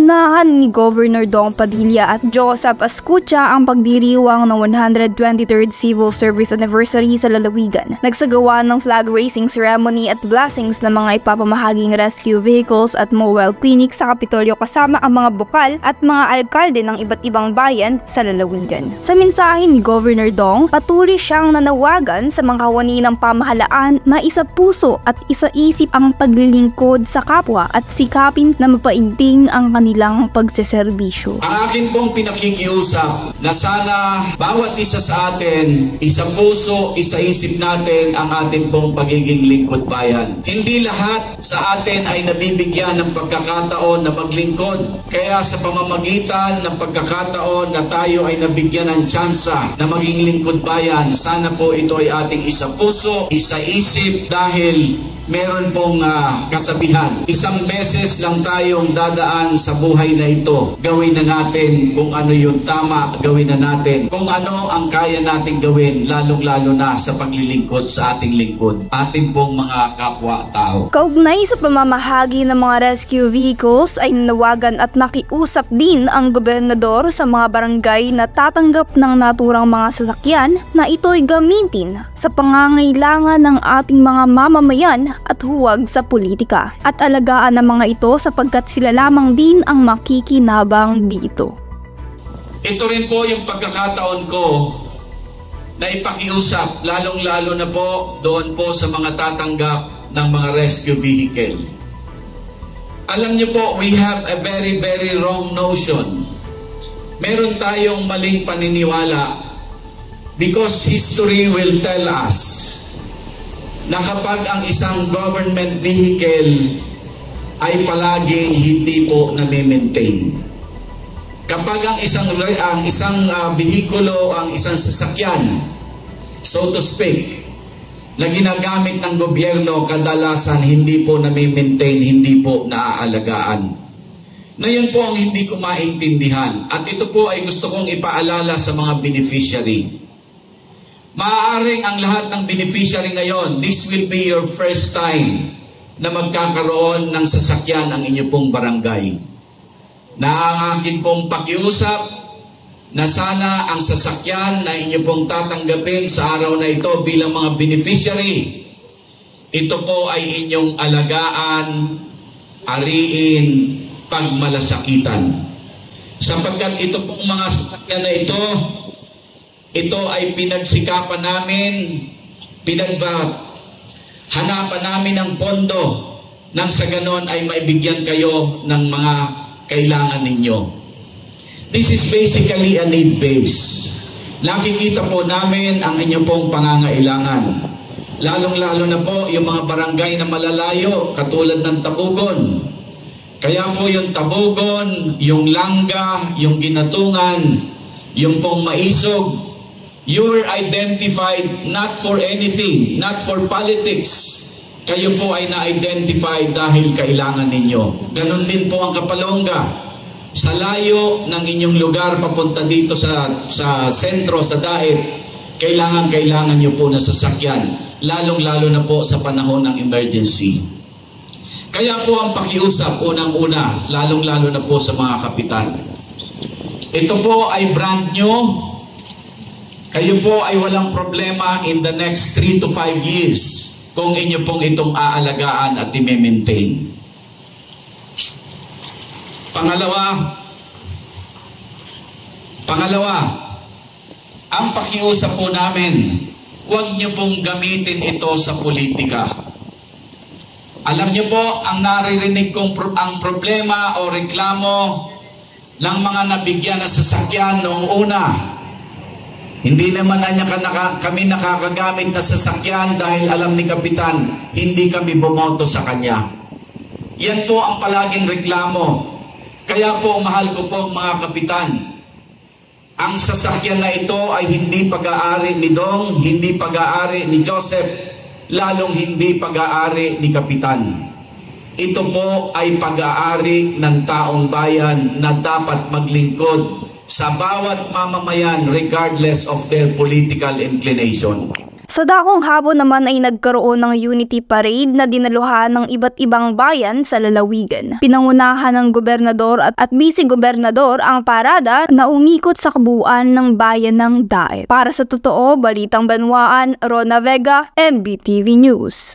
Inunahan ni Governor Dong Padilla at Joseph Ascutia ang pagdiriwang ng 123rd Civil Service Anniversary sa lalawigan. Nagsagawa ng flag raising ceremony at blessings ng mga ipapamahaging rescue vehicles at mobile clinic sa Kapitolyo kasama ang mga bukal at mga alkalde ng iba't ibang bayan sa lalawigan. Sa mensahe ni Governor Dong, patuloy siyang nanawagan sa mga kawani ng pamahalaan na isa puso at isa isip ang paglilingkod sa kapwa at sikapin na mapaigting ang kanilang pagseserbisyo. Ang akin pong pinakikiusap na sana bawat isa sa atin, isa puso, isa isip natin ang ating pong pagiging lingkod bayan. Hindi lahat sa atin ay nabibigyan ng pagkakataon na maglingkod. Kaya sa pamamagitan ng pagkakataon na tayo ay nabigyan ng tsansa na maging lingkod bayan, sana po ito ay ating isa puso, isa isip dahil meron pong kasabihan. Isang beses lang tayong dadaan sa buhay na ito. Gawin na natin kung ano yung tama, gawin na natin kung ano ang kaya nating gawin, lalong-lalo na sa paglilingkod sa ating lingkod, ating pong mga kapwa-tao. Kaugnay sa pamamahagi ng mga rescue vehicles ay nanawagan at nakiusap din ang gobernador sa mga barangay na tatanggap ng naturang mga sasakyan na ito'y gamitin sa pangangailangan ng ating mga mamamayan at huwag sa politika at alagaan ng mga ito sapagkat sila lamang din ang makikinabang dito. Ito rin po yung pagkakataon ko na ipakiusap lalong-lalo na po doon po sa mga tatanggap ng mga rescue vehicle. Alam niyo po, we have a very wrong notion. Meron tayong maling paniniwala because history will tell us na kapag ang isang government vehicle ay palaging hindi po na-maintain. Kapag ang isang behikulo, ang isang sasakyan, so to speak, na ginagamit ng gobyerno, kadalasan hindi po na-maintain, hindi po naaalagaan. Ngayon po ang hindi ko maintindihan, at ito po ay gusto kong ipaalala sa mga beneficiary. Maaaring ang lahat ng beneficiary ngayon, this will be your first time na magkakaroon ng sasakyan ang inyo pong barangay. Na ang akin pong pakiusap na sana ang sasakyan na inyo pong tatanggapin sa araw na ito bilang mga beneficiary, ito po ay inyong alagaan, ariin, pagmalasakitan. Sapagkat ito pong mga sasakyan na ito ay pinagsikapan namin, hanapan namin ng pondo nang sa ganon ay maibigyan kayo ng mga kailangan ninyo. This is basically a need base. Nakikita po namin ang inyong pong pangangailangan. Lalong-lalo na po yung mga barangay na malalayo, katulad ng Tabugon. Kaya po yung Tabugon, yung Langga, yung Ginatungan, yung pong Maisog, you were identified not for anything, not for politics. Kayo po ay na-identify dahil kailangan ninyo. Ganon din po ang Kapalonga. Sa layo ng inyong lugar papunta dito sa sentro, sa Daet, kailangan nyo po na sasakyan. Lalong-lalo na po sa panahon ng emergency. Kaya po ang pakiusap, unang-una, lalong-lalo na po sa mga kapitan. Ito po ay brand new. Kayo po ay walang problema in the next 3 to 5 years kung inyo pong itong aalagaan at i-maintain. Pangalawa, ang pakiusap po namin, huwag nyo pong gamitin ito sa politika. Alam nyo po, ang naririnig kong ang problema o reklamo ng mga nabigyan na sasakyan noong una, hindi naman kami nakakagamit na sasakyan dahil alam ni Kapitan, hindi kami bumoto sa kanya. Yan po ang palaging reklamo. Kaya po, mahal ko po mga Kapitan, ang sasakyan na ito ay hindi pag-aari ni Dong, hindi pag-aari ni Joseph, lalong hindi pag-aari ni Kapitan. Ito po ay pag-aari ng taong bayan na dapat maglingkod sa bawat mamamayan regardless of their political inclination. Sa dakong hapon naman ay nagkaroon ng Unity Parade na dinaluhan ng iba't ibang bayan sa lalawigan. Pinangunahan ng gobernador at vice-gobernador ang parada na umikot sa kabuuan ng bayan ng Daet. Para sa Totoo, Balitang Banwaan, Rona Vega, MBTV News.